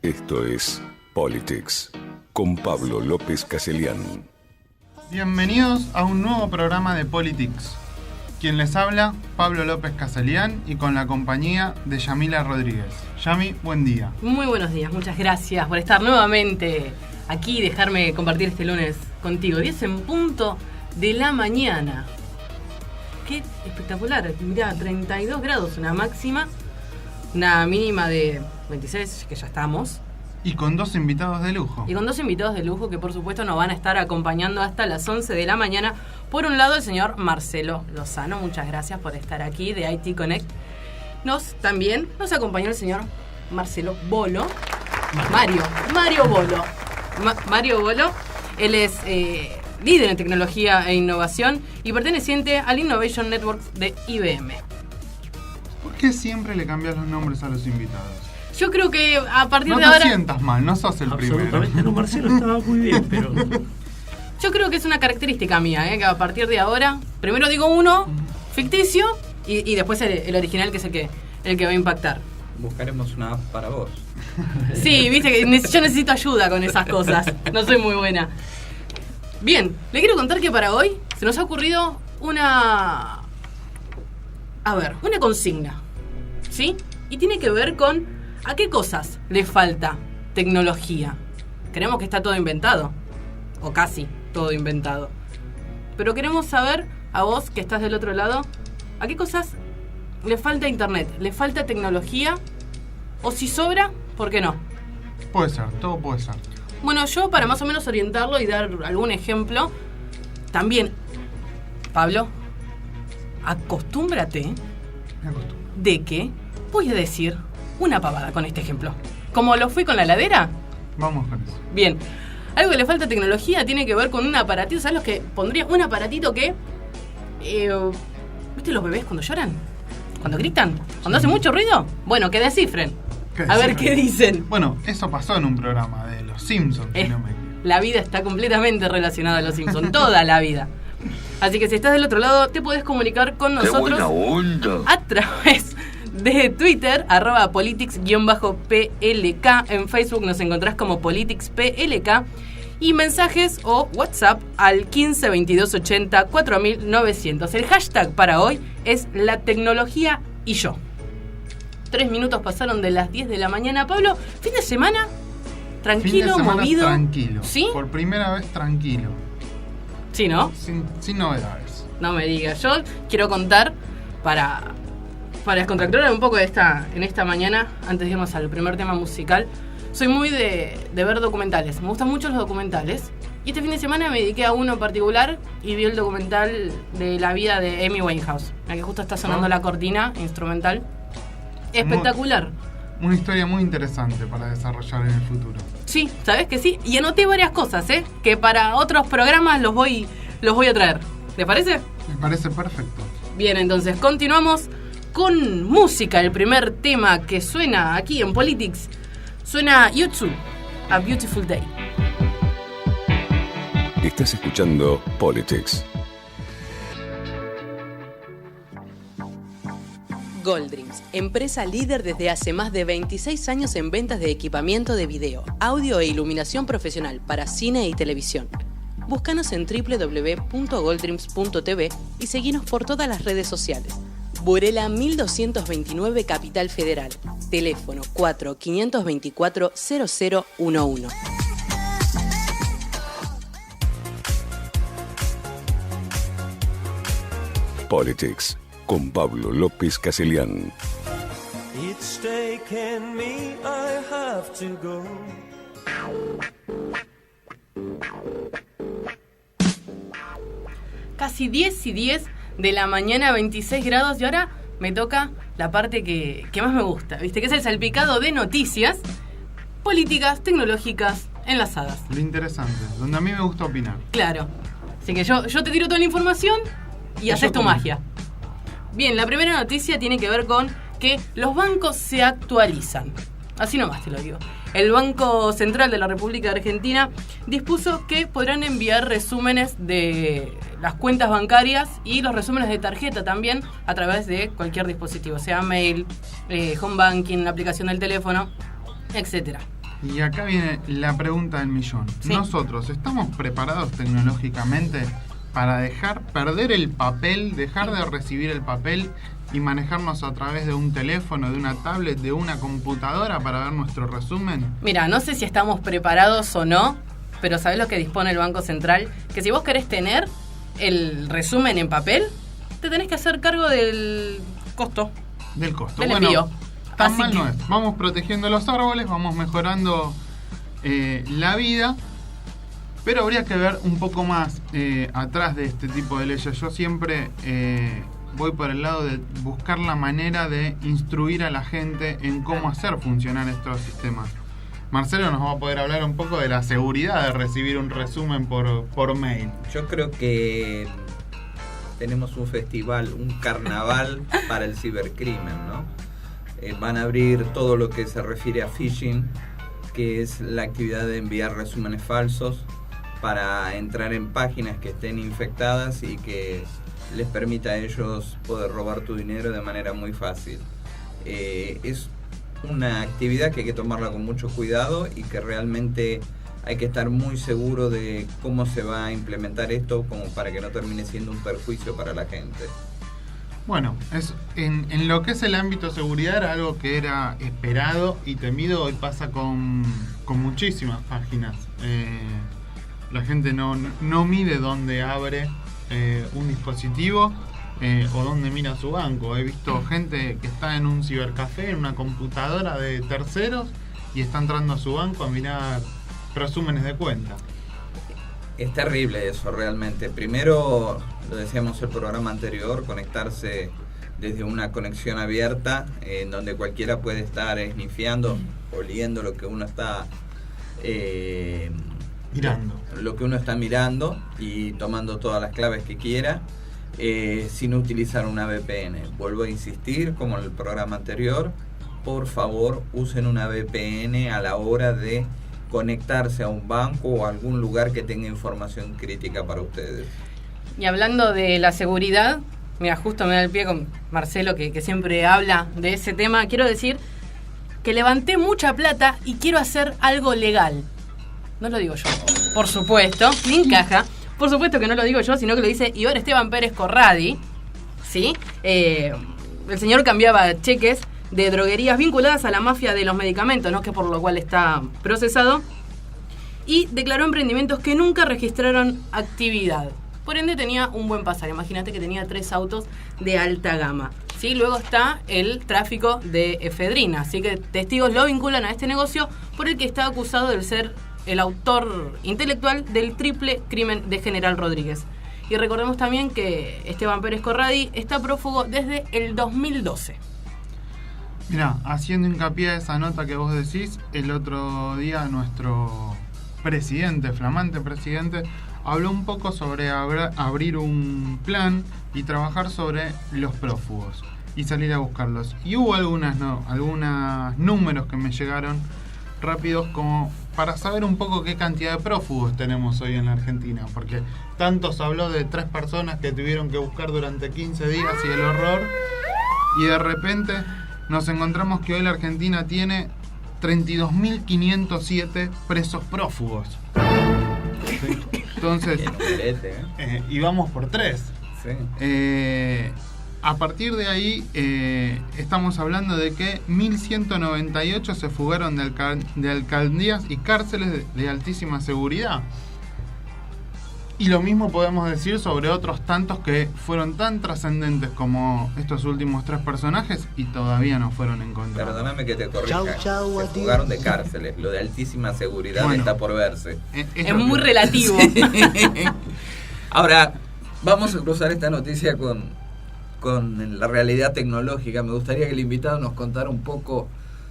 Esto es Politics con Pablo López Caselián. Bienvenidos a un nuevo programa de Politics. Quien les habla, Pablo López Caselián, y con la compañía de Yamila Rodríguez. Yami, buen día. Muy buenos días, muchas gracias por estar nuevamente aquí y dejarme compartir este lunes contigo. 10 en punto de la mañana. Qué espectacular, mirá, 32 grados una máxima, una mínima de 26, que ya estamos. Y con dos invitados de lujo. Y con dos invitados de lujo que por supuesto nos van a estar acompañando hasta las 11 de la mañana. Por un lado el señor Marcelo Lozano, muchas gracias por estar aquí de IT Connect. También nos acompañó el señor Marcelo Bolo. Mario Bolo. Mario Bolo, él es líder en tecnología e innovación y perteneciente al Innovation Network de IBM. ¿Por qué siempre le cambias los nombres a los invitados? Yo creo que a partir de ahora... ahora... No te sientas mal, no sos el primero. Absolutamente no, Marcelo estaba muy bien, pero... Yo creo que es una característica mía, que a partir de ahora, primero digo uno ficticio y después el original, que es el que va a impactar. Buscaremos una app para vos. Sí, viste que yo necesito ayuda con esas cosas, no soy muy buena. Bien, le quiero contar que para hoy se nos ha ocurrido una consigna, ¿sí? Y tiene que ver con ¿a qué cosas le falta tecnología? Creemos que está todo inventado, o casi todo inventado. Pero queremos saber, a vos que estás del otro lado, ¿a qué cosas le falta internet? ¿Le falta tecnología? O si sobra, ¿por qué no? Puede ser, todo puede ser. Bueno, yo para más o menos orientarlo y dar algún ejemplo, también, Pablo, acostúmbrate de que voy a decir una pavada con este ejemplo. Como lo fui con la heladera. Vamos con eso. Bien. Algo que le falta tecnología tiene que ver con un aparatito. ¿Sabes los que pondría? Un aparatito que... ¿viste los bebés cuando lloran? ¿Cuando gritan? ¿Cuando hace mucho ruido? Bueno, que descifren. A ver qué dicen. Bueno, eso pasó en un programa de Los Simpsons. Si no me equivoco. La vida está completamente relacionada a Los Simpsons. Toda la vida. Así que si estás del otro lado, te podés comunicar con nosotros a través de Twitter, @politics_PLK. En Facebook nos encontrás como PoliticsPLK. Y mensajes o WhatsApp al 15 22 80 4900. El hashtag para hoy es la tecnología y yo. 3 minutos pasaron de las 10 de la mañana. Pablo, fin de semana tranquilo, fin de semana movido. Tranquilo. ¿Sí? Por primera vez tranquilo. Sí, ¿no? Sin novedades. No me digas. Yo quiero contar para descontracturar un poco en esta mañana, antes de irnos al primer tema musical. Soy muy de ver documentales. Me gustan mucho los documentales. Y este fin de semana me dediqué a uno en particular y vi el documental de la vida de Amy Winehouse, la que justo está sonando la cortina instrumental. Espectacular. Una historia muy interesante para desarrollar en el futuro. Sí, ¿sabes que sí? Y anoté varias cosas, que para otros programas los voy a traer. ¿Te parece? Me parece perfecto. Bien, entonces continuamos con música. El primer tema que suena aquí en Politics suena U2, A Beautiful Day. Estás escuchando Politics. Goldreams, empresa líder desde hace más de 26 años en ventas de equipamiento de video, audio e iluminación profesional para cine y televisión. Búscanos en www.goldreams.tv y seguinos por todas las redes sociales. Burela 1229 Capital Federal. Teléfono 4-524-0011. Politics con Pablo López Caselián. It's taken me, I have to go. Casi 10:10 de la mañana, 26 grados, y ahora me toca la parte que más me gusta, ¿viste? Que es el salpicado de noticias políticas, tecnológicas, enlazadas. Lo interesante, donde a mí me gusta opinar. Claro. Así que yo te tiro toda la información y haces tu magia. Bien, la primera noticia tiene que ver con que los bancos se actualizan. Así nomás te lo digo. El Banco Central de la República de Argentina dispuso que podrán enviar resúmenes de las cuentas bancarias y los resúmenes de tarjeta también a través de cualquier dispositivo, sea mail, home banking, la aplicación del teléfono, etcétera. Y acá viene la pregunta del millón. Sí. ¿Nosotros estamos preparados tecnológicamente para dejar perder el papel, dejar de recibir el papel y manejarnos a través de un teléfono, de una tablet, de una computadora para ver nuestro resumen? Mira, no sé si estamos preparados o no, pero ¿sabés lo que dispone el Banco Central? Que si vos querés tener el resumen en papel, te tenés que hacer cargo del costo. Del costo. Del envío. Tan Así mal que- no es. Vamos protegiendo los árboles, vamos mejorando la vida, pero habría que ver un poco más atrás de este tipo de leyes. Yo siempre voy por el lado de buscar la manera de instruir a la gente en cómo hacer funcionar estos sistemas. Marcelo nos va a poder hablar un poco de la seguridad de recibir un resumen por mail. Yo creo que tenemos un festival, un carnaval para el cibercrimen, ¿no? Van a abrir todo lo que se refiere a phishing, que es la actividad de enviar resúmenes falsos para entrar en páginas que estén infectadas y que les permita a ellos poder robar tu dinero de manera muy fácil. Es una actividad que hay que tomarla con mucho cuidado y que realmente hay que estar muy seguro de cómo se va a implementar esto como para que no termine siendo un perjuicio para la gente. Bueno, en lo que es el ámbito seguridad era algo que era esperado y temido. Hoy pasa con muchísimas páginas. La gente no mide dónde abre un dispositivo o dónde mira su banco. He visto gente que está en un cibercafé, en una computadora de terceros, y está entrando a su banco a mirar resúmenes de cuenta. Es terrible eso realmente. Primero, lo decíamos el programa anterior, conectarse desde una conexión abierta en donde cualquiera puede estar esnifiando, oliendo lo que uno está mirando y tomando todas las claves que quiera, sin utilizar una VPN. Vuelvo a insistir, como en el programa anterior, por favor usen una VPN a la hora de conectarse a un banco o a algún lugar que tenga información crítica para ustedes. Y hablando de la seguridad, mira, justo me da el pie con Marcelo, que siempre habla de ese tema. Quiero decir que levanté mucha plata y quiero hacer algo legal. No lo digo yo, por supuesto, ni encaja. Por supuesto que no lo digo yo, sino que lo dice Iván Esteban Pérez Corradi, ¿sí? El señor cambiaba cheques de droguerías vinculadas a la mafia de los medicamentos, ¿no? Que por lo cual está procesado, y declaró emprendimientos que nunca registraron actividad. Por ende tenía un buen pasar. Imagínate que tenía 3 autos de alta gama. ¿Sí? Luego está el tráfico de efedrina. Así que testigos lo vinculan a este negocio por el que está acusado de ser el autor intelectual del triple crimen de General Rodríguez. Y recordemos también que Esteban Pérez Corradi está prófugo desde el 2012. Mirá, haciendo hincapié a esa nota que vos decís, el otro día nuestro presidente, flamante presidente, habló un poco sobre abrir un plan y trabajar sobre los prófugos y salir a buscarlos. Y hubo algunos números que me llegaron rápidos como para saber un poco qué cantidad de prófugos tenemos hoy en la Argentina, porque tanto se habló de 3 personas que tuvieron que buscar durante 15 días y el horror, y de repente nos encontramos que hoy la Argentina tiene 32.507 presos prófugos. Sí. Entonces, y vamos por 3. Sí. A partir de ahí, estamos hablando de que 1.198 se fugaron de alcaldías y cárceles de altísima seguridad. Y lo mismo podemos decir sobre otros tantos que fueron tan trascendentes como estos últimos 3 personajes y todavía no fueron encontrados. Perdóname que te corrija. Se fugaron de cárceles. Lo de altísima seguridad está por verse. Es muy relativo. Ahora, vamos a cruzar esta noticia con la realidad tecnológica. Me gustaría que el invitado nos contara un poco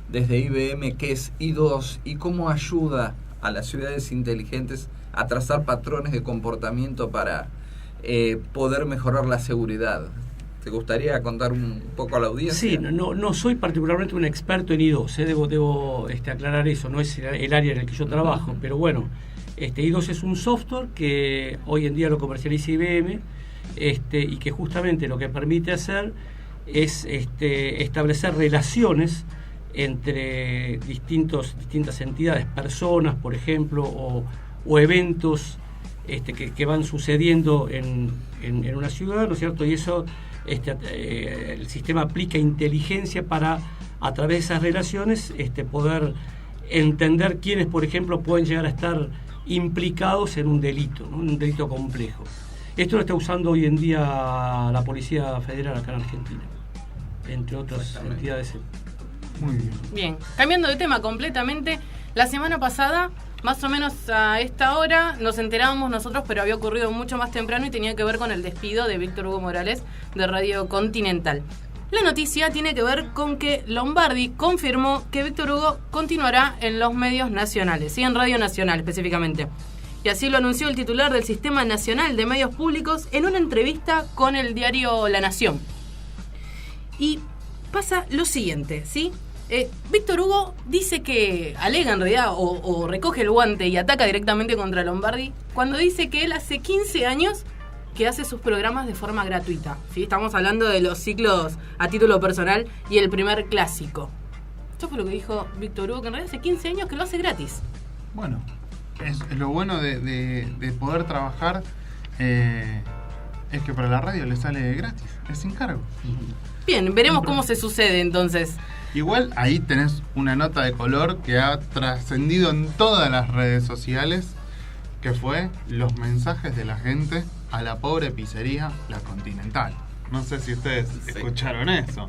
desde IBM qué es I2 y cómo ayuda a las ciudades inteligentes a trazar patrones de comportamiento para poder mejorar la seguridad. ¿Te gustaría contar un poco a la audiencia? Sí, no soy particularmente un experto en I2, debo aclarar eso, no es el área en el que yo trabajo, pero bueno, I2 es un software que hoy en día lo comercializa IBM, y que justamente lo que permite hacer es establecer relaciones entre distintas entidades, personas, por ejemplo, o eventos que van sucediendo en una ciudad, ¿no es cierto? Y eso, el sistema aplica inteligencia para, a través de esas relaciones, poder entender quiénes, por ejemplo, pueden llegar a estar implicados en un delito, ¿no? Un delito complejo. Esto lo está usando hoy en día la Policía Federal acá en Argentina, entre otras entidades. Muy bien. Bien, cambiando de tema completamente, la semana pasada, más o menos a esta hora, nos enterábamos nosotros, pero había ocurrido mucho más temprano y tenía que ver con el despido de Víctor Hugo Morales de Radio Continental. La noticia tiene que ver con que Lombardi confirmó que Víctor Hugo continuará en los medios nacionales, y en Radio Nacional específicamente. Y así lo anunció el titular del Sistema Nacional de Medios Públicos en una entrevista con el diario La Nación. Y pasa lo siguiente, ¿sí? Víctor Hugo dice que alega en realidad o recoge el guante y ataca directamente contra Lombardi cuando dice que él hace 15 años que hace sus programas de forma gratuita, ¿sí? Estamos hablando de los ciclos a título personal y el primer clásico. Esto fue lo que dijo Víctor Hugo, que en realidad hace 15 años que lo hace gratis. Bueno, es lo bueno de poder trabajar, es que para la radio le sale gratis, es sin cargo. Bien, veremos cómo se sucede entonces. Igual ahí tenés una nota de color que ha trascendido en todas las redes sociales, que fue los mensajes de la gente a la pobre pizzería La Continental. No sé si ustedes escucharon eso.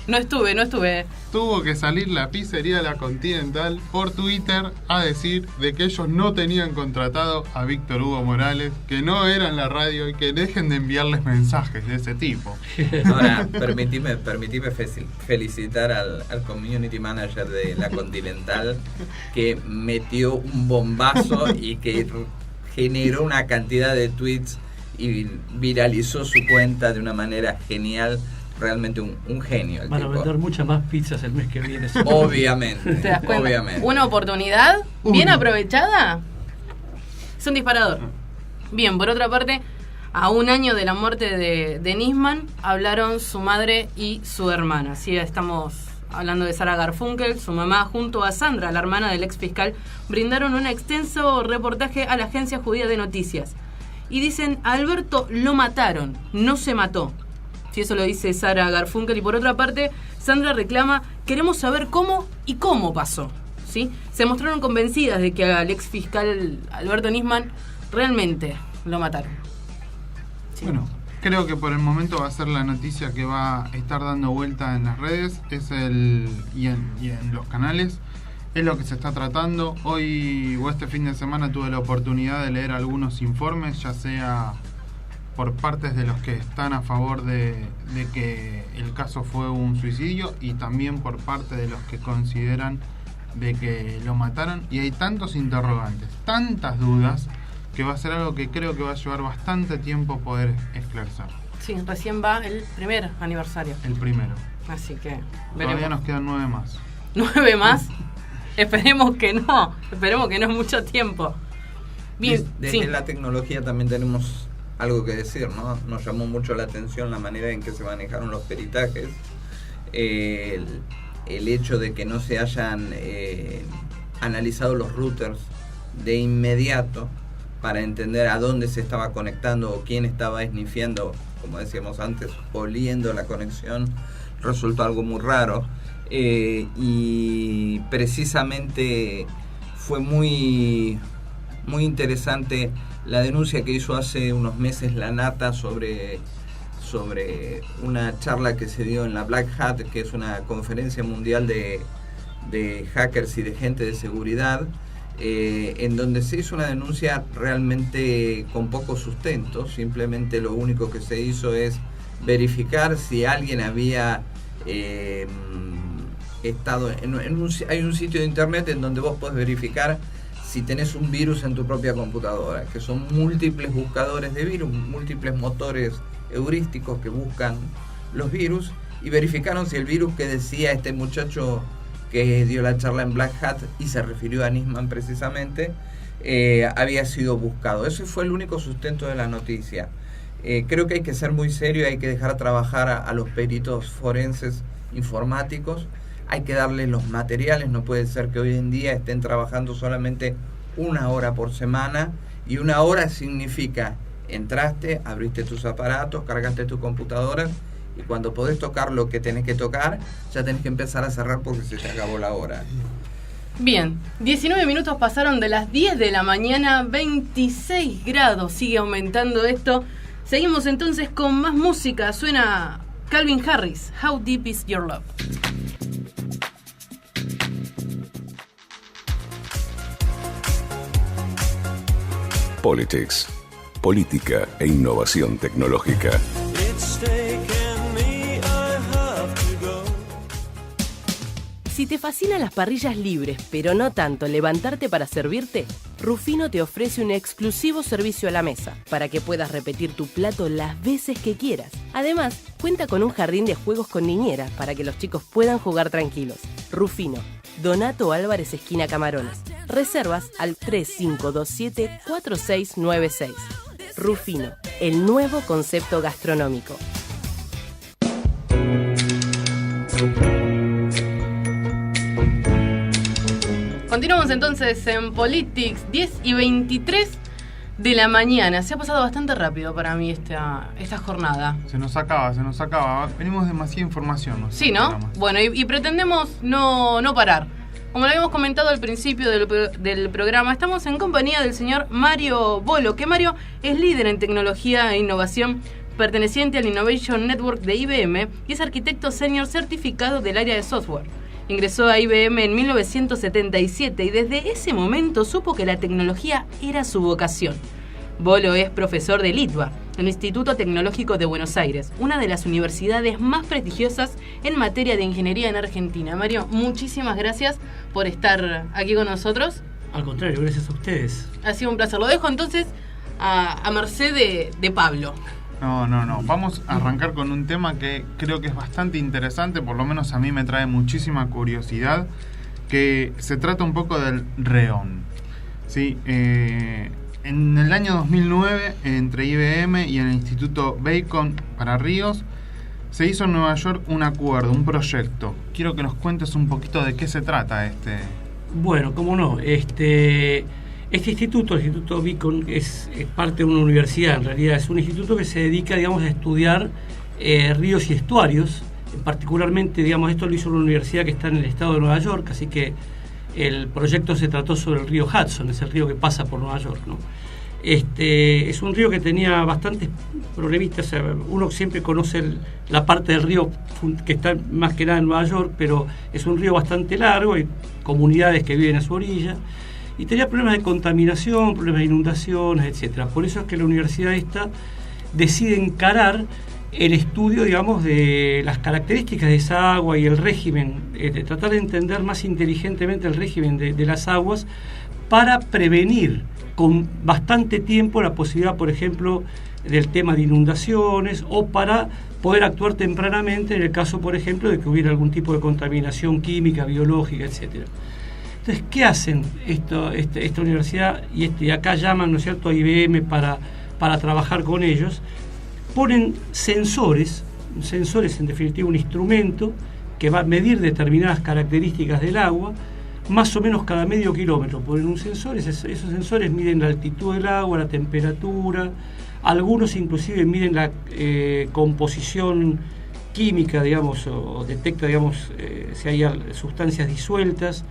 No estuve. Tuvo que salir la pizzería La Continental por Twitter a decir de que ellos no tenían contratado a Víctor Hugo Morales, que no era en la radio y que dejen de enviarles mensajes de ese tipo. Ahora, permitime felicitar al community manager de La Continental, que metió un bombazo y que generó una cantidad de tweets y viralizó su cuenta de una manera genial. Realmente un genio el Van tipo. a vender muchas más pizzas el mes que viene. Obviamente. ¿Te das cuenta? Obviamente. Una oportunidad bien aprovechada. Es un disparador. Bien, por otra parte, a un año de la muerte de Nisman, hablaron su madre y su hermana. Sí, estamos hablando de Sara Garfunkel. Su mamá, junto a Sandra, la hermana del ex fiscal, brindaron un extenso reportaje a la agencia judía de noticias. Y dicen, a Alberto lo mataron, no se mató. Si eso lo dice Sara Garfunkel. Y por otra parte, Sandra reclama, queremos saber cómo y cómo pasó, ¿sí? Se mostraron convencidas de que al ex fiscal Alberto Nisman realmente lo mataron. Sí. Bueno, creo que por el momento va a ser la noticia que va a estar dando vuelta en las redes y en los canales. Es lo que se está tratando. Hoy o este fin de semana tuve la oportunidad de leer algunos informes, ya sea por partes de los que están a favor de que el caso fue un suicidio, y también por parte de los que consideran de que lo mataron. Y hay tantos interrogantes, tantas dudas, que va a ser algo que creo que va a llevar bastante tiempo poder esclarecer. Sí, recién va el primer aniversario. El primero. Así que Todavía veremos. nos quedan 9 más. 9 más. Esperemos que no es mucho tiempo. Bien, Desde sí. la tecnología también tenemos algo que decir, ¿no? Nos llamó mucho la atención la manera en que se manejaron los peritajes, el hecho de que no se hayan analizado los routers de inmediato para entender a dónde se estaba conectando o quién estaba esnifiando, como decíamos antes, oliendo la conexión. Resultó algo muy raro. Y precisamente fue muy interesante la denuncia que hizo hace unos meses la Nata sobre una charla que se dio en la Black Hat, que es una conferencia mundial de hackers y de gente de seguridad, en donde se hizo una denuncia realmente con poco sustento. Simplemente lo único que se hizo es verificar si alguien había estado hay un sitio de internet en donde vos podés verificar si tenés un virus en tu propia computadora, que son múltiples buscadores de virus, múltiples motores heurísticos que buscan los virus, y verificaron si el virus que decía este muchacho que dio la charla en Black Hat y se refirió a Nisman precisamente, había sido buscado. Ese fue el único sustento de la noticia. Creo que hay que ser muy serio, hay que dejar trabajar a los peritos forenses informáticos, hay que darles los materiales, no puede ser que hoy en día estén trabajando solamente 1 hora por semana, y 1 hora significa entraste, abriste tus aparatos, cargaste tu computadora, y cuando podés tocar lo que tenés que tocar, ya tenés que empezar a cerrar porque se te acabó la hora. Bien, 19 minutos pasaron de las 10 de la mañana, 26 grados, sigue aumentando esto. Seguimos entonces con más música, suena Calvin Harris, How Deep Is Your Love. Politics, política e innovación tecnológica. It's taken me, I have to go. Si te fascinan las parrillas libres, pero no tanto levantarte para servirte, Rufino te ofrece un exclusivo servicio a la mesa para que puedas repetir tu plato las veces que quieras. Además, cuenta con un jardín de juegos con niñera para que los chicos puedan jugar tranquilos. Rufino, Donato Álvarez, esquina Camarones. Reservas al 3527-4696. Rufino, el nuevo concepto gastronómico. Continuamos entonces en Politics, 10 y 23 de la mañana. Se ha pasado bastante rápido para mí esta jornada. Se nos acaba. Venimos demasiada información. Sí, ¿no? Bueno, y pretendemos no parar. Como lo habíamos comentado al principio del programa, estamos en compañía del señor Mario Bolo, que Mario es líder en tecnología e innovación, perteneciente al Innovation Network de IBM, y es arquitecto senior certificado del área de software. Ingresó a IBM en 1977 y desde ese momento supo que la tecnología era su vocación. Bolo es profesor del ITBA, el Instituto Tecnológico de Buenos Aires, una de las universidades más prestigiosas en materia de ingeniería en Argentina. Mario, muchísimas gracias por estar aquí con nosotros. Al contrario, gracias a ustedes. Ha sido un placer. Lo dejo entonces a merced de Pablo. No. Vamos a arrancar con un tema que creo que es bastante interesante, por lo menos a mí me trae muchísima curiosidad, que se trata un poco del REON. ¿Sí? En el año 2009, entre IBM y el Instituto Bacon para Ríos, se hizo en Nueva York un acuerdo, un proyecto. Quiero que nos cuentes un poquito de qué se trata este. Bueno, cómo no. Este instituto, el Instituto Beacon, es parte de una universidad. En realidad es un instituto que se dedica, digamos, a estudiar ríos y estuarios. Particularmente, digamos, esto lo hizo una universidad que está en el estado de Nueva York, así que el proyecto se trató sobre el río Hudson, es el río que pasa por Nueva York, ¿no? Es un río que tenía bastantes problemitas. O sea, uno siempre conoce la parte del río que está más que nada en Nueva York, pero es un río bastante largo, hay comunidades que viven a su orilla, y tenía problemas de contaminación, problemas de inundaciones, etcétera. Por eso es que la universidad esta decide encarar el estudio, digamos, de las características de esa agua y el régimen, de tratar de entender más inteligentemente el régimen de las aguas para prevenir con bastante tiempo la posibilidad, por ejemplo, del tema de inundaciones, o para poder actuar tempranamente en el caso, por ejemplo, de que hubiera algún tipo de contaminación química, biológica, etcétera. Entonces, ¿qué hacen esta universidad? Y acá llaman, ¿no es cierto?, a IBM para trabajar con ellos. Ponen sensores en definitiva un instrumento que va a medir determinadas características del agua, más o menos cada medio kilómetro. Ponen un sensor, esos sensores miden la altitud del agua, la temperatura, algunos inclusive miden la composición química, digamos, o detecta, digamos, si hay sustancias disueltas,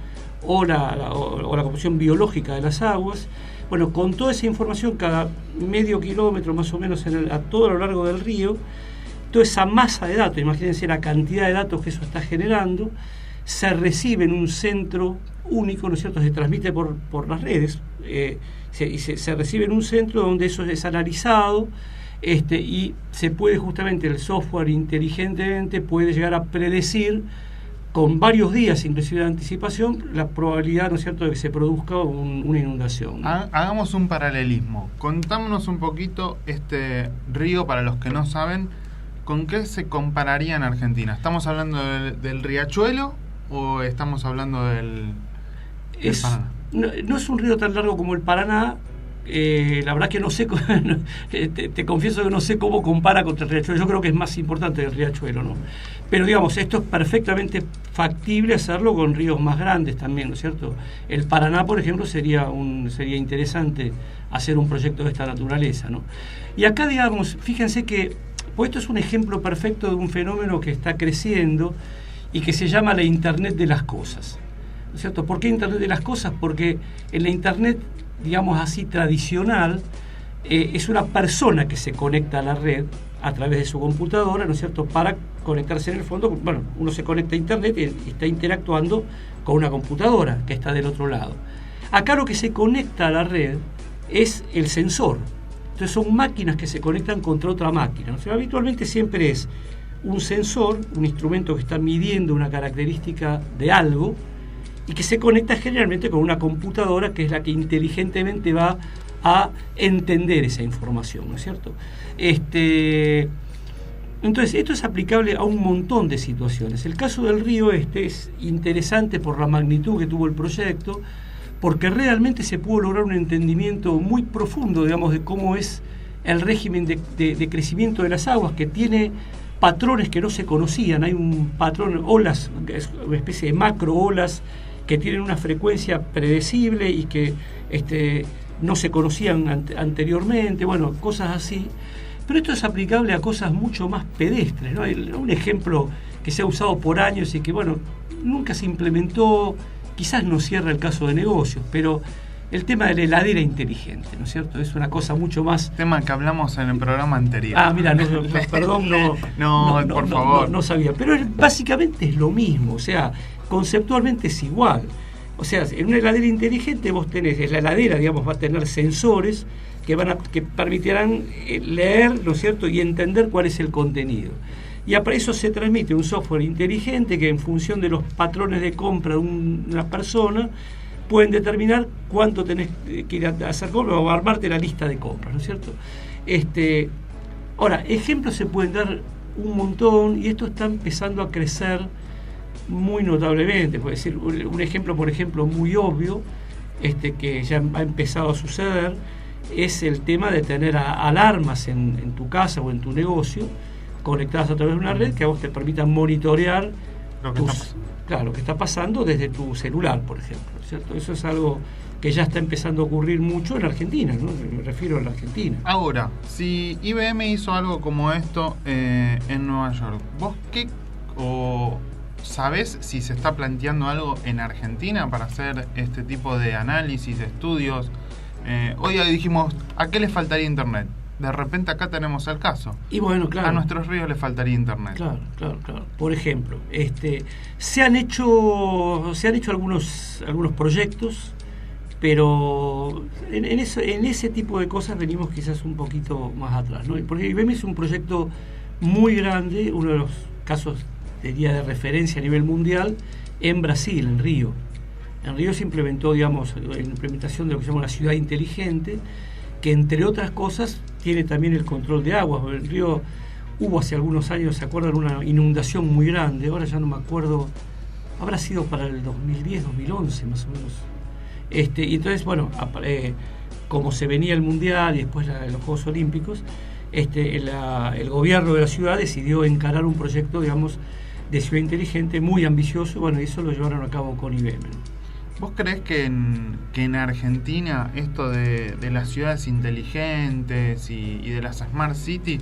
o la composición biológica de las aguas. Bueno, con toda esa información, cada medio kilómetro más o menos a todo lo largo del río, toda esa masa de datos, imagínense la cantidad de datos que eso está generando, se recibe en un centro único, ¿no es cierto?, se transmite por las redes, se recibe en un centro donde eso es analizado, y se puede justamente, el software inteligentemente puede llegar a predecir con varios días inclusive de anticipación la probabilidad, ¿no es cierto?, de que se produzca una inundación, ¿no? Hagamos un paralelismo. Contámonos un poquito este río, para los que no saben, ¿con qué se compararía en Argentina? ¿Estamos hablando del riachuelo o estamos hablando del Paraná? no es un río tan largo como el Paraná. La verdad que no sé, te confieso que no sé cómo compara contra el Riachuelo. Yo creo que es más importante el Riachuelo, ¿no? Pero digamos, esto es perfectamente factible hacerlo con ríos más grandes también, ¿no es cierto? El Paraná, por ejemplo, sería interesante hacer un proyecto de esta naturaleza, ¿no? Y acá, digamos, fíjense que pues esto es un ejemplo perfecto de un fenómeno que está creciendo y que se llama la Internet de las cosas, ¿no es cierto? ¿Por qué Internet de las cosas? Porque en la Internet, digamos así, tradicional, es una persona que se conecta a la red a través de su computadora, ¿no es cierto?, para conectarse en el fondo. Bueno, uno se conecta a Internet y está interactuando con una computadora que está del otro lado. Acá lo que se conecta a la red es el sensor. Entonces son máquinas que se conectan contra otra máquina. O sea, habitualmente siempre es un sensor, un instrumento que está midiendo una característica de algo, y que se conecta generalmente con una computadora que es la que inteligentemente va a entender esa información, ¿no es cierto? Entonces, esto es aplicable a un montón de situaciones. El caso del río es interesante por la magnitud que tuvo el proyecto, porque realmente se pudo lograr un entendimiento muy profundo, digamos, de cómo es el régimen de crecimiento de las aguas, que tiene patrones que no se conocían. Hay un patrón, olas, una especie de macro olas, que tienen una frecuencia predecible y que no se conocían anteriormente, bueno, cosas así. Pero esto es aplicable a cosas mucho más pedestres, ¿no? Hay un ejemplo que se ha usado por años y que, bueno, nunca se implementó, quizás no cierra el caso de negocios, pero el tema de la heladera inteligente, ¿no es cierto? Es una cosa mucho más... Tema que hablamos en el programa anterior. Ah, mira, perdón, por favor. No sabía, pero básicamente es lo mismo, o sea, conceptualmente es igual. O sea, en una heladera inteligente vos tenés, la heladera, digamos, va a tener sensores que permitirán leer, ¿no es cierto?, y entender cuál es el contenido. Y para eso se transmite un software inteligente que, en función de los patrones de compra de una persona, pueden determinar cuánto tenés que ir a hacer compras o armarte la lista de compras, ¿no es cierto? Ahora, ejemplos se pueden dar un montón, y esto está empezando a crecer muy notablemente. Puede decir un ejemplo, por ejemplo, muy obvio, que ya ha empezado a suceder, es el tema de tener alarmas en tu casa o en tu negocio conectadas a través de una red que a vos te permitan monitorear lo que está pasando desde tu celular, por ejemplo, ¿cierto? Eso es algo que ya está empezando a ocurrir mucho en Argentina, ¿no? Me refiero a la Argentina. Ahora, si IBM hizo algo como esto en Nueva York, ¿vos qué sabés si se está planteando algo en Argentina para hacer este tipo de análisis, de estudios? Hoy dijimos, ¿a qué le faltaría Internet? De repente acá tenemos el caso. Y bueno, claro. A nuestros ríos le faltaría Internet. Claro. Por ejemplo, se han hecho algunos proyectos, pero en ese tipo de cosas venimos quizás un poquito más atrás, ¿no? Porque IBM es un proyecto muy grande, uno de los casos, diría, de referencia a nivel mundial, en Brasil, en Río. En Río se implementó, digamos, la implementación de lo que se llama una ciudad inteligente, que, entre otras cosas, tiene también el control de aguas. En Río hubo hace algunos años, ¿se acuerdan?, una inundación muy grande. Ahora ya no me acuerdo, habrá sido para el 2010, 2011 más o menos. Y entonces, bueno, como se venía el Mundial y después los Juegos Olímpicos, el gobierno de la ciudad decidió encarar un proyecto, digamos, de ciudad inteligente muy ambicioso. Bueno, y eso lo llevaron a cabo con IBM, ¿no? ¿Vos creés que en Argentina esto de las ciudades inteligentes y de las Smart City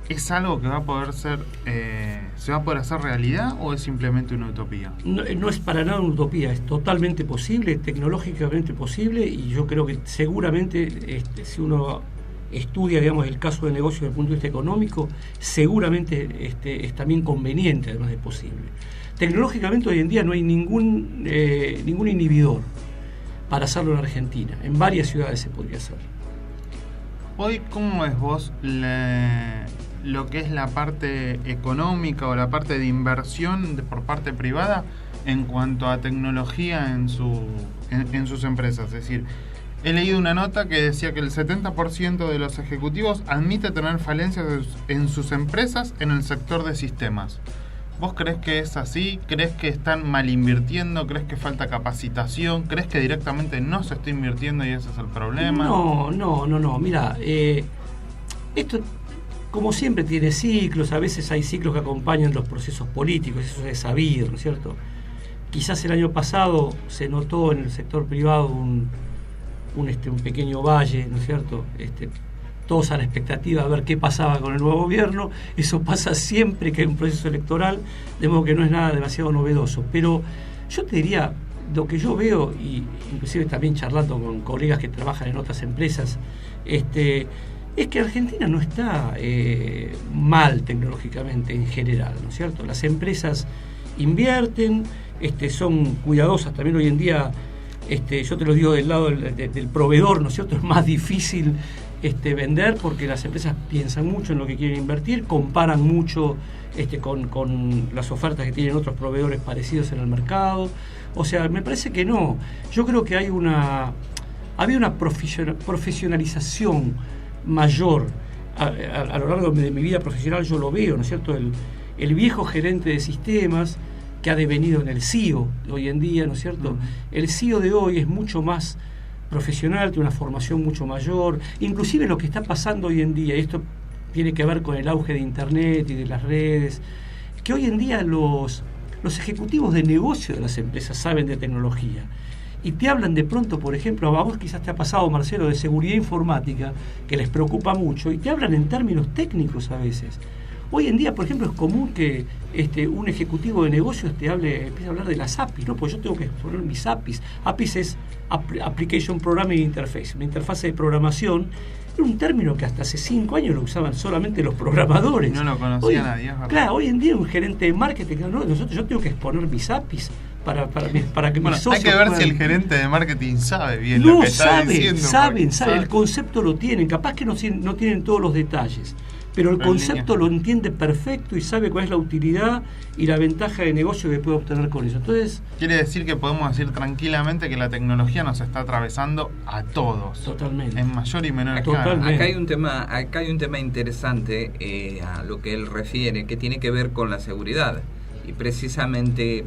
es algo que va a poder ser se va a poder hacer realidad, o es simplemente una utopía? No es para nada una utopía, es totalmente posible, tecnológicamente posible, y yo creo que seguramente si uno estudia, digamos, el caso de negocio desde el punto de vista económico, seguramente es también conveniente, además de posible. Tecnológicamente hoy en día no hay ningún inhibidor para hacerlo en Argentina. En varias ciudades se podría hacer. Hoy, ¿cómo ves vos lo que es la parte económica o la parte de inversión por parte privada en cuanto a tecnología en sus empresas? Es decir, he leído una nota que decía que el 70% de los ejecutivos admite tener falencias en sus empresas en el sector de sistemas. ¿Vos crees que es así? ¿Crees que están mal invirtiendo? ¿Crees que falta capacitación? ¿Crees que directamente no se está invirtiendo y ese es el problema? No. Mira, esto, como siempre, tiene ciclos. A veces hay ciclos que acompañan los procesos políticos, eso es sabido, ¿no es cierto? Quizás el año pasado se notó en el sector privado un pequeño valle, ¿no es cierto? Todos a la expectativa de ver qué pasaba con el nuevo gobierno. Eso pasa siempre que hay un proceso electoral, de modo que no es nada demasiado novedoso. Pero yo te diría, lo que yo veo, y inclusive también charlando con colegas que trabajan en otras empresas, es que Argentina no está mal tecnológicamente en general, ¿no es cierto? Las empresas invierten, son cuidadosas también hoy en día. Yo te lo digo del lado del proveedor, ¿no es cierto? Es más difícil vender porque las empresas piensan mucho en lo que quieren invertir, comparan mucho con las ofertas que tienen otros proveedores parecidos en el mercado. O sea, me parece que no. Yo creo que había una profesionalización mayor a lo largo de mi vida profesional. Yo lo veo, ¿no es cierto? El viejo gerente de sistemas que ha devenido en el CEO de hoy en día, ¿no es cierto? Uh-huh. El CEO de hoy es mucho más profesional, tiene una formación mucho mayor, inclusive lo que está pasando hoy en día, y esto tiene que ver con el auge de Internet y de las redes, que hoy en día los ejecutivos de negocio de las empresas saben de tecnología y te hablan de pronto, por ejemplo, a vos quizás te ha pasado, Marcelo, de seguridad informática, que les preocupa mucho, y te hablan en términos técnicos a veces. Hoy en día, por ejemplo, es común que un ejecutivo de negocios empiece a hablar de las APIs, ¿no? Porque yo tengo que poner mis APIs. APIs es Application Programming Interface, una interfase de programación. Era un término que hasta hace 5 años lo usaban solamente los programadores. No lo conocía nadie, ¿verdad? Claro, hoy en día un gerente de marketing, no, yo tengo que exponer mis APIs para que mis socios... Hay que ver si el gerente de marketing sabe bien lo que está diciendo. Saben, el concepto lo tienen, capaz que no tienen todos los detalles, pero el concepto lo entiende perfecto y sabe cuál es la utilidad y la ventaja de negocio que puede obtener con eso. Entonces, quiere decir que podemos decir tranquilamente que la tecnología nos está atravesando a todos. Totalmente. En mayor y menor escala. Acá hay un tema interesante a lo que él refiere, que tiene que ver con la seguridad. Y precisamente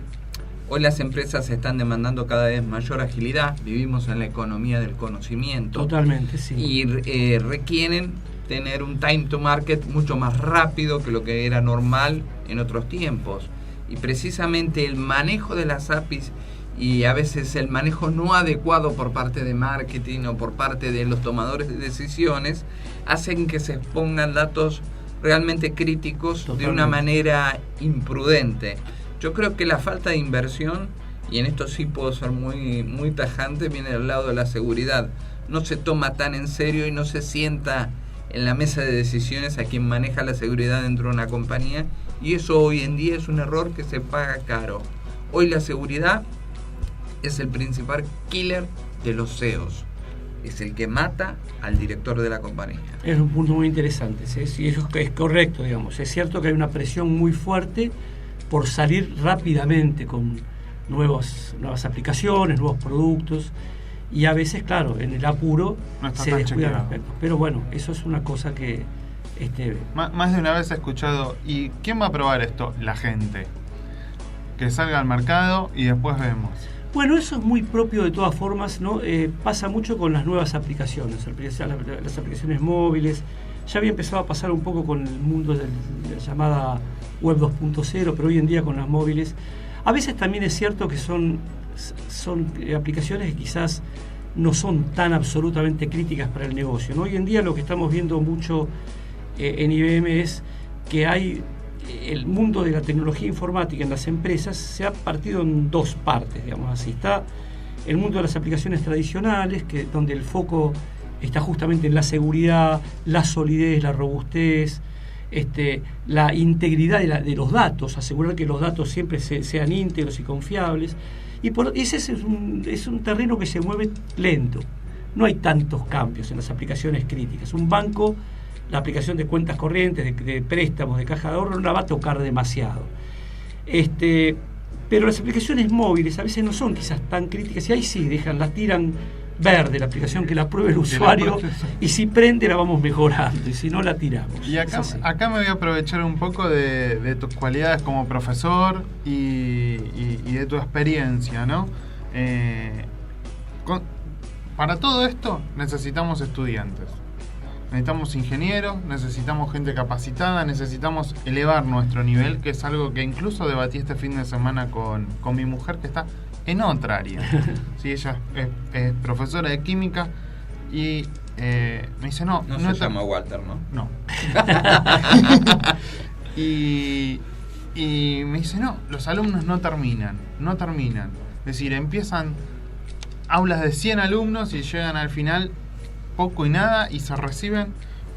hoy las empresas están demandando cada vez mayor agilidad. Vivimos en la economía del conocimiento. Totalmente, sí. Y requieren tener un time to market mucho más rápido que lo que era normal en otros tiempos. Y precisamente el manejo de las APIs y a veces el manejo no adecuado por parte de marketing o por parte de los tomadores de decisiones hacen que se expongan datos realmente críticos. Totalmente. De una manera imprudente. Yo creo que la falta de inversión, y en esto sí puedo ser muy, muy tajante, viene del lado de la seguridad. No se toma tan en serio y no se sienta en la mesa de decisiones a quien maneja la seguridad dentro de una compañía, y eso hoy en día es un error que se paga caro. Hoy la seguridad es el principal killer de los CEOs, es el que mata al director de la compañía. Es un punto muy interesante, ¿sí? Y eso es correcto, digamos. Es cierto que hay una presión muy fuerte por salir rápidamente con nuevas aplicaciones, nuevos productos, y a veces, claro, en el apuro no está se descuidan aspectos. Pero bueno, eso es una cosa que... Más de una vez he escuchado, ¿y quién va a probar esto? La gente. Que salga al mercado y después vemos. Bueno, eso es muy propio de todas formas, ¿no? Pasa mucho con las nuevas aplicaciones, las aplicaciones móviles. Ya había empezado a pasar un poco con el mundo de la llamada Web 2.0, pero hoy en día con las móviles. A veces también es cierto que son aplicaciones que quizás no son tan absolutamente críticas para el negocio, ¿no? Hoy en día lo que estamos viendo mucho en IBM es que hay el mundo de la tecnología informática en las empresas se ha partido en dos partes, digamos así. Está el mundo de las aplicaciones tradicionales, donde el foco está justamente en la seguridad, la solidez, la robustez, la integridad de los datos, asegurar que los datos siempre sean íntegros y confiables. Y ese es un terreno que se mueve lento. No hay tantos cambios en las aplicaciones críticas. Un banco, la aplicación de cuentas corrientes, de préstamos, de caja de ahorro, no la va a tocar demasiado. Pero las aplicaciones móviles a veces no son quizás tan críticas, y ahí sí las tiran verde, la aplicación que la pruebe el usuario, y si prende la vamos mejorando, y si no la tiramos. Y acá me voy a aprovechar un poco de tus cualidades como profesor y de tu experiencia, ¿no? Para todo esto necesitamos estudiantes, necesitamos ingenieros, necesitamos gente capacitada, necesitamos elevar nuestro nivel, que es algo que incluso debatí este fin de semana con mi mujer, que está en otra área. Sí, ella es profesora de química y me dice, no se llama Walter, ¿no? No. y me dice, no, los alumnos no terminan. Es decir, empiezan aulas de 100 alumnos y llegan al final poco y nada y se reciben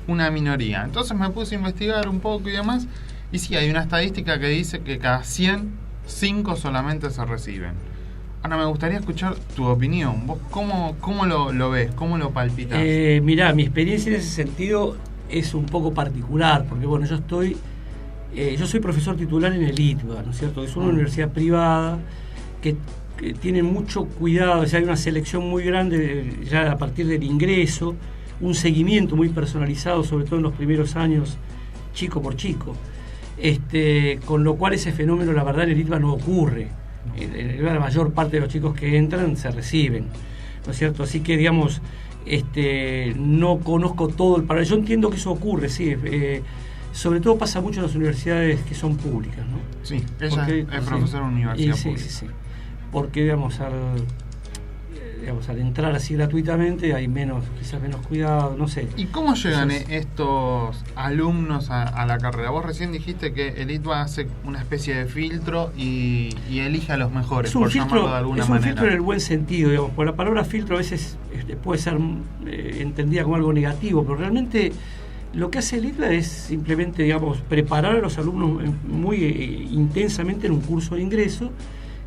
una minoría. Entonces me puse a investigar un poco y demás, y sí, hay una estadística que dice que cada 100, 5 solamente se reciben. Ahora me gustaría escuchar tu opinión. ¿Vos cómo lo ves? ¿Cómo lo palpitas? Mirá, mi experiencia en ese sentido es un poco particular, porque bueno, yo soy profesor titular en el ITBA, ¿no es cierto? Es una universidad privada que tiene mucho cuidado, o sea, hay una selección muy grande ya a partir del ingreso, un seguimiento muy personalizado, sobre todo en los primeros años, chico por chico. Con lo cual ese fenómeno, la verdad, en el ITBA no ocurre. La mayor parte de los chicos que entran se reciben, ¿no es cierto? Así que, digamos, no conozco todo el panorama. Yo entiendo que eso ocurre, sí. Sobre todo pasa mucho en las universidades que son públicas, ¿no? Sí, ella es profesora en universidad pública. Sí. Porque, digamos, al entrar así gratuitamente hay quizás menos cuidado, no sé. ¿Y cómo llegan estos alumnos a la carrera? Vos recién dijiste que el ITBA hace una especie de filtro y elige a los mejores, por llamarlo de alguna manera. Es un filtro en el buen sentido, digamos, porque la palabra filtro a veces puede ser entendida como algo negativo, pero realmente lo que hace el ITBA es simplemente, digamos, preparar a los alumnos muy intensamente en un curso de ingreso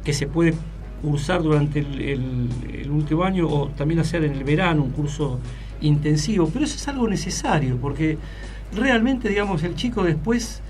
que se puede cursar durante el último año o también hacer en el verano un curso intensivo, pero eso es algo necesario porque realmente, digamos, el chico después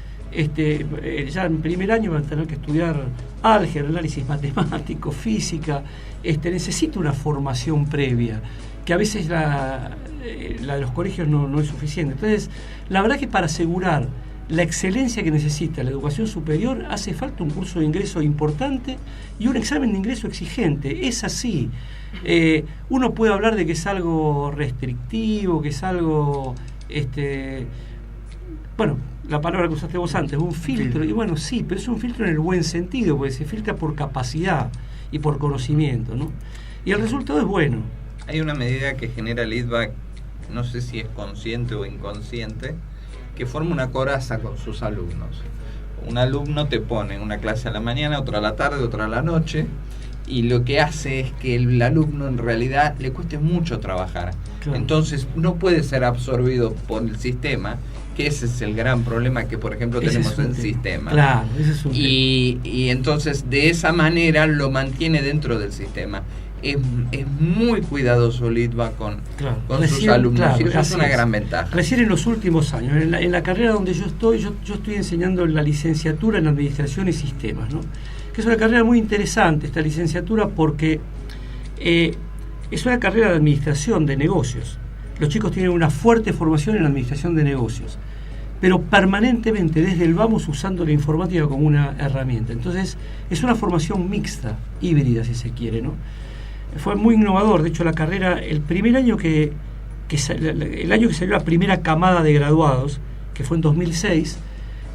ya en primer año va a tener que estudiar álgebra, análisis matemático, física, necesita una formación previa que a veces la de los colegios no es suficiente. Entonces, la verdad que para asegurar la excelencia que necesita la educación superior hace falta un curso de ingreso importante y un examen de ingreso exigente. Es así. Uno puede hablar de que es algo restrictivo, que es algo, bueno, la palabra que usaste vos antes, un filtro. Y bueno, sí, pero es un filtro en el buen sentido, porque se filtra por capacidad y por conocimiento, ¿no? Y el resultado es bueno. Hay una medida que genera el ITBA, no sé si es consciente o inconsciente, que forma una coraza con sus alumnos. Un alumno te pone una clase a la mañana, otra a la tarde, otra a la noche, y lo que hace es que el alumno en realidad le cueste mucho trabajar. Claro. Entonces no puede ser absorbido por el sistema, que ese es el gran problema que, por ejemplo, tenemos en el sistema. Claro, ese es un y entonces de esa manera lo mantiene dentro del sistema. Es muy cuidadoso el ITBA con sus alumnos, claro, y eso es una gran ventaja. Recién en los últimos años, en la carrera donde yo estoy enseñando la licenciatura en Administración y Sistemas, ¿no? Que es una carrera muy interesante esta licenciatura porque es una carrera de administración de negocios. Los chicos tienen una fuerte formación en administración de negocios, pero permanentemente desde el vamos usando la informática como una herramienta. Entonces es una formación mixta, híbrida si se quiere, ¿no? Fue muy innovador. De hecho, la carrera, el primer año el año que salió la primera camada de graduados, que fue en 2006,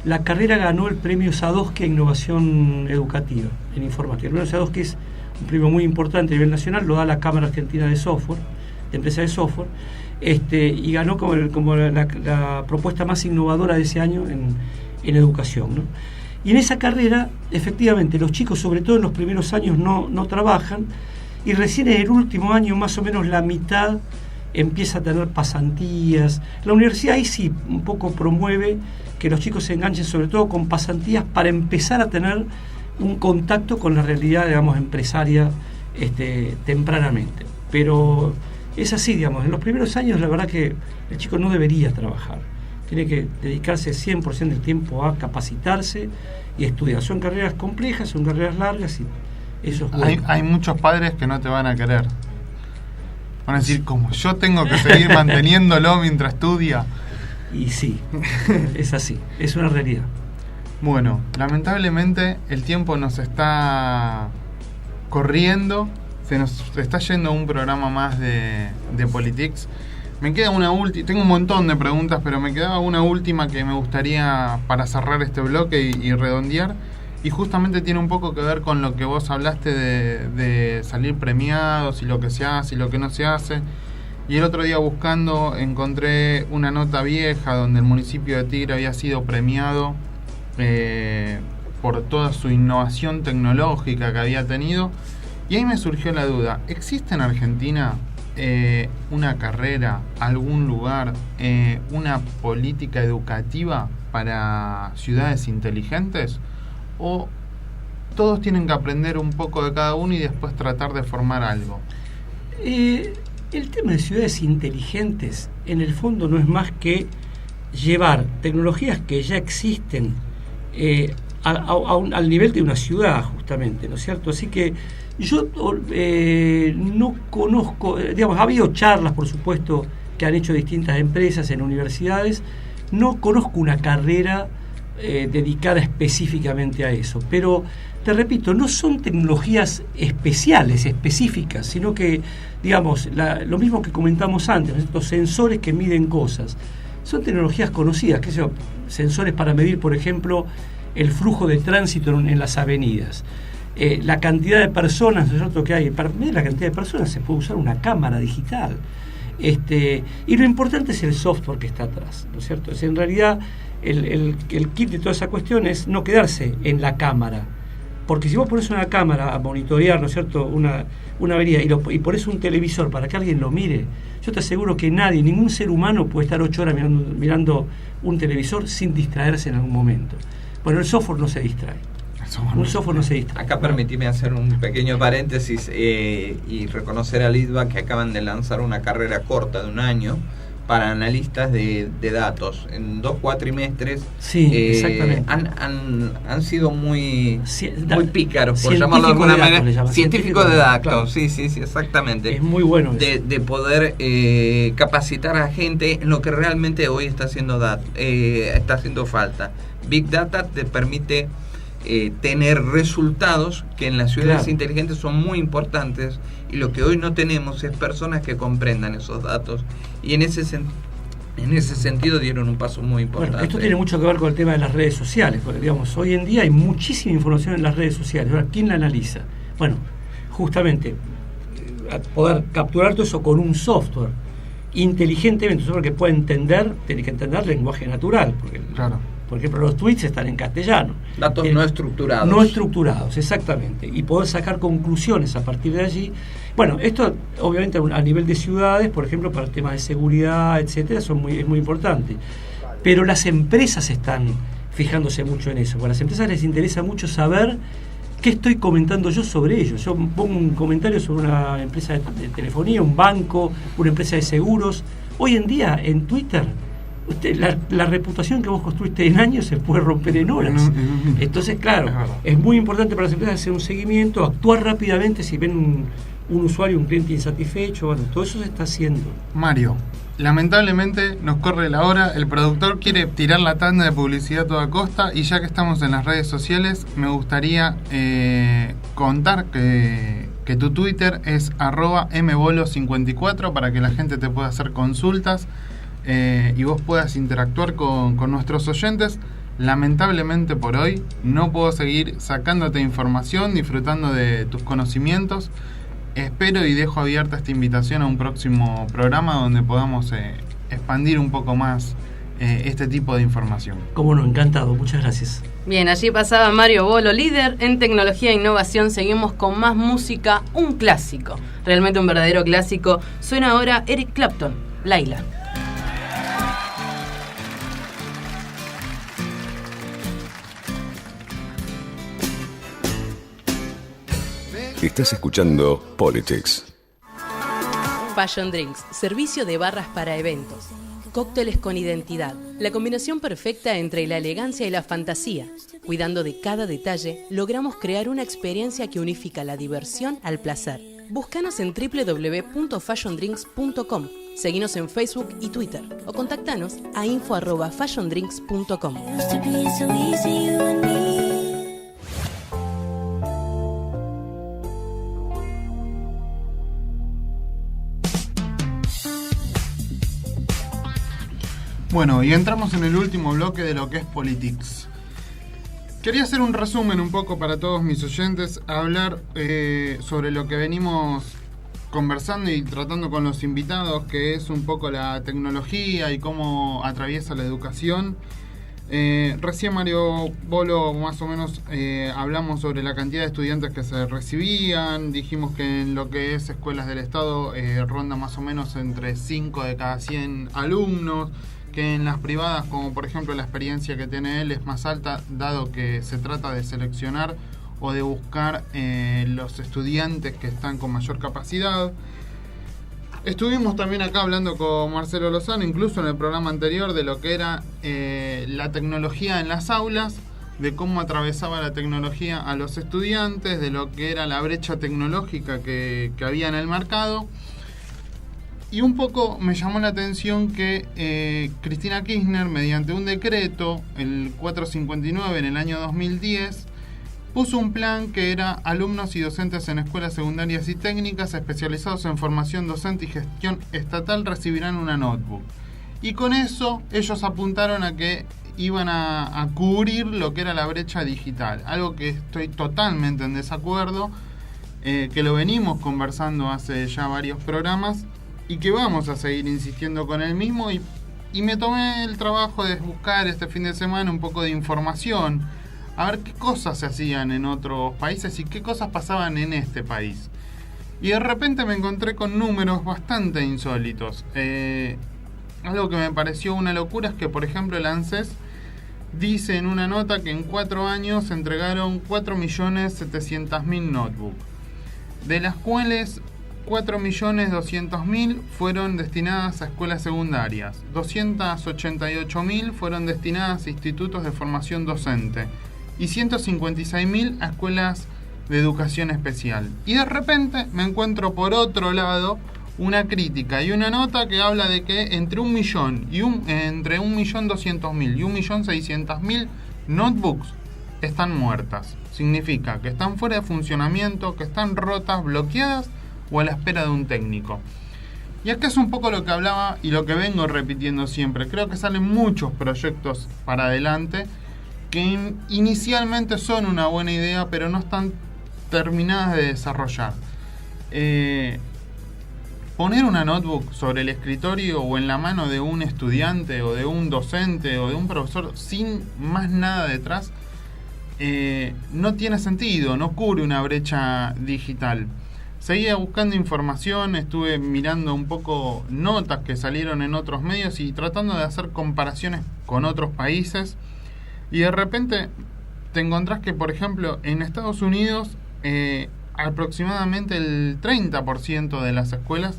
la carrera ganó el premio Sadowski a Innovación Educativa en Informática. El premio Sadowski es un premio muy importante a nivel nacional, lo da la Cámara Argentina de Software, de Empresas de Software, y ganó como la propuesta más innovadora de ese año en educación, ¿no? Y en esa carrera, efectivamente, los chicos, sobre todo en los primeros años, no trabajan, y recién en el último año, más o menos la mitad, empieza a tener pasantías. La universidad ahí sí un poco promueve que los chicos se enganchen sobre todo con pasantías para empezar a tener un contacto con la realidad, digamos, empresaria tempranamente. Pero es así, digamos, en los primeros años la verdad que el chico no debería trabajar. Tiene que dedicarse 100% del tiempo a capacitarse y estudiar. Son carreras complejas, son carreras largas y eso es bueno. Hay muchos padres que no te van a querer. Van a decir, como yo tengo que seguir manteniéndolo mientras estudia. Y sí, es así, es una realidad. Bueno, lamentablemente el tiempo nos está corriendo, se nos está yendo un programa más de Politics. Me queda una última, tengo un montón de preguntas, pero me quedaba una última que me gustaría para cerrar este bloque y redondear. Y justamente tiene un poco que ver con lo que vos hablaste de salir premiados y lo que se hace y lo que no se hace. Y el otro día buscando encontré una nota vieja donde el municipio de Tigre había sido premiado por toda su innovación tecnológica que había tenido. Y ahí me surgió la duda, ¿existe en Argentina una carrera, algún lugar, una política educativa para ciudades inteligentes? ¿O todos tienen que aprender un poco de cada uno y después tratar de formar algo? El tema de ciudades inteligentes, en el fondo, no es más que llevar tecnologías que ya existen al nivel de una ciudad, justamente, ¿no es cierto? Así que yo no conozco, digamos, ha habido charlas, por supuesto, que han hecho distintas empresas en universidades. No conozco una carrera dedicada específicamente a eso, pero te repito, no son tecnologías especiales, específicas, sino que, digamos, lo mismo que comentamos antes, estos sensores que miden cosas, son tecnologías conocidas, que son sensores para medir, por ejemplo, el flujo de tránsito en las avenidas, la cantidad de personas, ¿no es cierto?, que hay. Para medir la cantidad de personas se puede usar una cámara digital, y lo importante es el software que está atrás, ¿no es cierto? Es en realidad el kit de toda esa cuestión es no quedarse en la cámara, porque si vos pones una cámara a monitorear, ¿no es cierto?, una avenida y pones un televisor para que alguien lo mire, yo te aseguro que nadie, ningún ser humano puede estar 8 horas mirando un televisor sin distraerse en algún momento. Bueno, el software no se distrae. Un software no se distrae. Acá permitime hacer un pequeño paréntesis y reconocer a Lidva que acaban de lanzar una carrera corta de 1 año para analistas de datos. En 2 cuatrimestres exactamente. Han sido muy pícaros, por llamarlo de alguna manera. Científicos de datos, sí, exactamente. Es muy bueno de poder capacitar a gente en lo que realmente hoy está haciendo falta. Big Data te permite tener resultados que en las ciudades inteligentes son muy importantes, y lo que hoy no tenemos es personas que comprendan esos datos, y en ese sentido dieron un paso muy importante. Bueno, esto tiene mucho que ver con el tema de las redes sociales, porque, digamos, hoy en día hay muchísima información en las redes sociales. Ahora, ¿quién la analiza? Bueno, justamente poder capturar todo eso con un software inteligentemente, un software que pueda entender, tiene que entender lenguaje natural, porque por ejemplo, los tweets están en castellano. Datos no estructurados. No estructurados, exactamente. Y poder sacar conclusiones a partir de allí. Bueno, esto obviamente a nivel de ciudades, por ejemplo, para temas de seguridad, etcétera, es muy importante. Pero las empresas están fijándose mucho en eso. Porque a las empresas les interesa mucho saber qué estoy comentando yo sobre ellos. Yo pongo un comentario sobre una empresa de telefonía, un banco, una empresa de seguros. Hoy en día, en Twitter, la reputación que vos construiste en años se puede romper en horas. Entonces, claro, es muy importante para las empresas hacer un seguimiento, actuar rápidamente si ven un usuario, un cliente insatisfecho. Bueno, todo eso se está haciendo. Mario, lamentablemente nos corre la hora, el productor quiere tirar la tanda de publicidad a toda costa, y ya que estamos en las redes sociales, me gustaría contar que tu Twitter es @mbolo54 para que la gente te pueda hacer consultas y vos puedas interactuar con nuestros oyentes. Lamentablemente por hoy no puedo seguir sacándote información, disfrutando de tus conocimientos. Espero y dejo abierta esta invitación a un próximo programa donde podamos expandir un poco más este tipo de información. Cómo no, encantado, muchas gracias. Bien, allí pasaba Mario Bolo, líder en tecnología e innovación. Seguimos con más música, un clásico, realmente un verdadero clásico. Suena ahora Eric Clapton, Laila. Estás escuchando Politics. Fashion Drinks, servicio de barras para eventos. Cócteles con identidad, la combinación perfecta entre la elegancia y la fantasía. Cuidando de cada detalle, logramos crear una experiencia que unifica la diversión al placer. Búscanos en www.fashiondrinks.com. Seguinos en Facebook y Twitter o contactanos a info@fashiondrinks.com. Bueno, y entramos en el último bloque de lo que es Politics. Quería hacer un resumen un poco para todos mis oyentes, hablar sobre lo que venimos conversando y tratando con los invitados, que es un poco la tecnología y cómo atraviesa la educación. Recién Mario Bolo más o menos hablamos sobre la cantidad de estudiantes que se recibían, dijimos que en lo que es escuelas del Estado ronda más o menos entre 5 de cada 100 alumnos, que en las privadas, como por ejemplo la experiencia que tiene él, es más alta, dado que se trata de seleccionar o de buscar los estudiantes que están con mayor capacidad. Estuvimos también acá hablando con Marcelo Lozano, incluso en el programa anterior, de lo que era la tecnología en las aulas, de cómo atravesaba la tecnología a los estudiantes, de lo que era la brecha tecnológica que había en el mercado. Y un poco me llamó la atención que Cristina Kirchner, mediante un decreto, el 459 en el año 2010, puso un plan que era alumnos y docentes en escuelas secundarias y técnicas especializados en formación docente y gestión estatal recibirán una notebook. Y con eso ellos apuntaron a que iban a cubrir lo que era la brecha digital, algo que estoy totalmente en desacuerdo, que lo venimos conversando hace ya varios programas, y que vamos a seguir insistiendo con el mismo, y me tomé el trabajo de buscar este fin de semana un poco de información, a ver qué cosas se hacían en otros países y qué cosas pasaban en este país. Y de repente me encontré con números bastante insólitos. Algo que me pareció una locura es que, por ejemplo, el ANSES dice en una nota que en 4 años se entregaron 4.700.000 notebooks, de las cuales 4.200.000 fueron destinadas a escuelas secundarias, 288.000 fueron destinadas a institutos de formación docente y 156.000 a escuelas de educación especial. Y de repente me encuentro por otro lado una crítica y una nota que habla de que entre 1.200.000 y 1.600.000 notebooks están muertas. Significa que están fuera de funcionamiento, que están rotas, bloqueadas o a la espera de un técnico. Y acá es un poco lo que hablaba y lo que vengo repitiendo siempre. Creo que salen muchos proyectos para adelante que inicialmente son una buena idea, pero no están terminadas de desarrollar. Poner una notebook sobre el escritorio o en la mano de un estudiante o de un docente o de un profesor sin más nada detrás no tiene sentido, no cubre una brecha digital. Seguía buscando información, estuve mirando un poco notas que salieron en otros medios y tratando de hacer comparaciones con otros países. Y de repente te encontrás que, por ejemplo, en Estados Unidos aproximadamente el 30% de las escuelas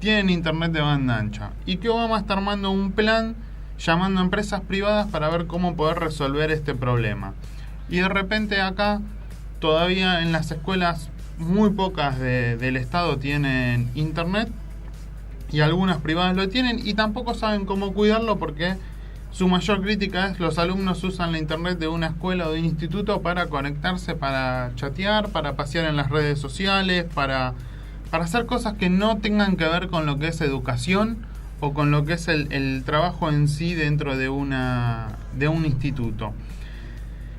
tienen internet de banda ancha. Y que Obama está armando un plan llamando a empresas privadas para ver cómo poder resolver este problema. Y de repente acá todavía en las escuelas muy pocas del Estado tienen internet y algunas privadas lo tienen y tampoco saben cómo cuidarlo, porque su mayor crítica es los alumnos usan la internet de una escuela o de un instituto para conectarse, para chatear, para pasear en las redes sociales, para hacer cosas que no tengan que ver con lo que es educación o con lo que es el trabajo en sí dentro de un instituto.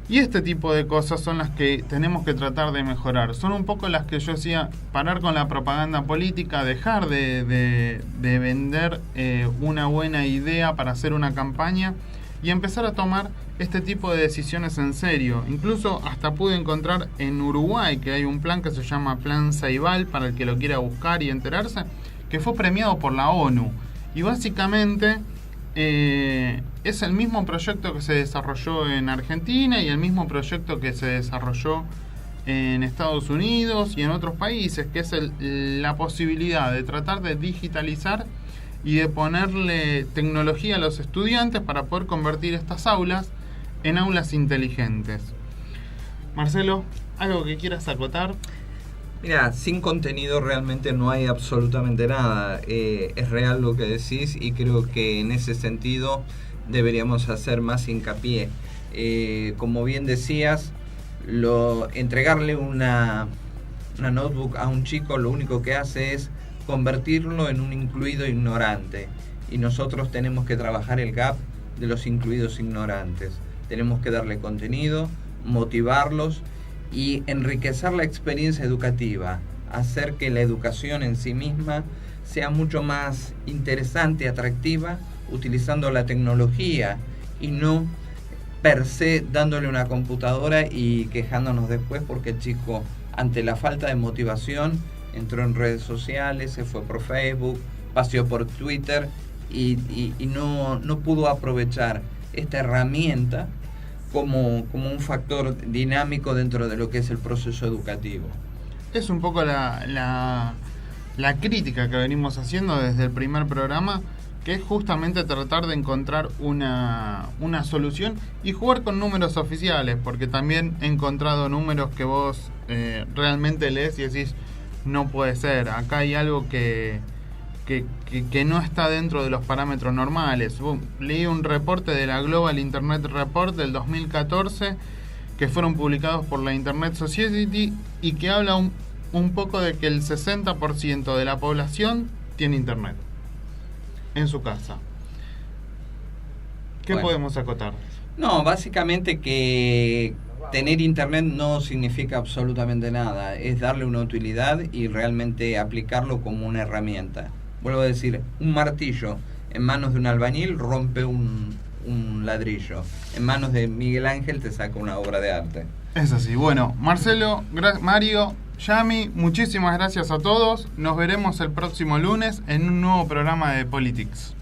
Y este tipo de cosas son las que tenemos que tratar de mejorar. Son un poco las que yo decía, parar con la propaganda política, dejar de vender una buena idea para hacer una campaña y empezar a tomar este tipo de decisiones en serio. Incluso hasta pude encontrar en Uruguay que hay un plan que se llama Plan Ceibal, para el que lo quiera buscar y enterarse, que fue premiado por la ONU. Y básicamente es el mismo proyecto que se desarrolló en Argentina y el mismo proyecto que se desarrolló en Estados Unidos y en otros países, que es la posibilidad de tratar de digitalizar y de ponerle tecnología a los estudiantes para poder convertir estas aulas en aulas inteligentes. Marcelo, ¿algo que quieras acotar? Mira, sin contenido realmente no hay absolutamente nada. Es real lo que decís y creo que en ese sentido deberíamos hacer más hincapié. Como bien decías, entregarle una notebook a un chico lo único que hace es convertirlo en un incluido ignorante. Y nosotros tenemos que trabajar el gap de los incluidos ignorantes. Tenemos que darle contenido, motivarlos y enriquecer la experiencia educativa, hacer que la educación en sí misma sea mucho más interesante, atractiva, utilizando la tecnología y no per se dándole una computadora y quejándonos después porque el chico, ante la falta de motivación, entró en redes sociales, se fue por Facebook, paseó por Twitter y no pudo aprovechar esta herramienta como un factor dinámico dentro de lo que es el proceso educativo. Es un poco la crítica que venimos haciendo desde el primer programa, que es justamente tratar de encontrar una solución y jugar con números oficiales, porque también he encontrado números que vos realmente lees y decís, no puede ser, acá hay algo que no está dentro de los parámetros normales. Leí un reporte de la Global Internet Report del 2014 que fueron publicados por la Internet Society y que habla un poco de que el 60% de la población tiene internet en su casa. ¿Qué podemos acotar? No, básicamente que tener internet no significa absolutamente nada, es darle una utilidad y realmente aplicarlo como una herramienta. Vuelvo a decir, un martillo en manos de un albañil rompe un ladrillo. En manos de Miguel Ángel te saca una obra de arte. Es así. Bueno, Marcelo, Mario, Yami, muchísimas gracias a todos. Nos veremos el próximo lunes en un nuevo programa de Politics.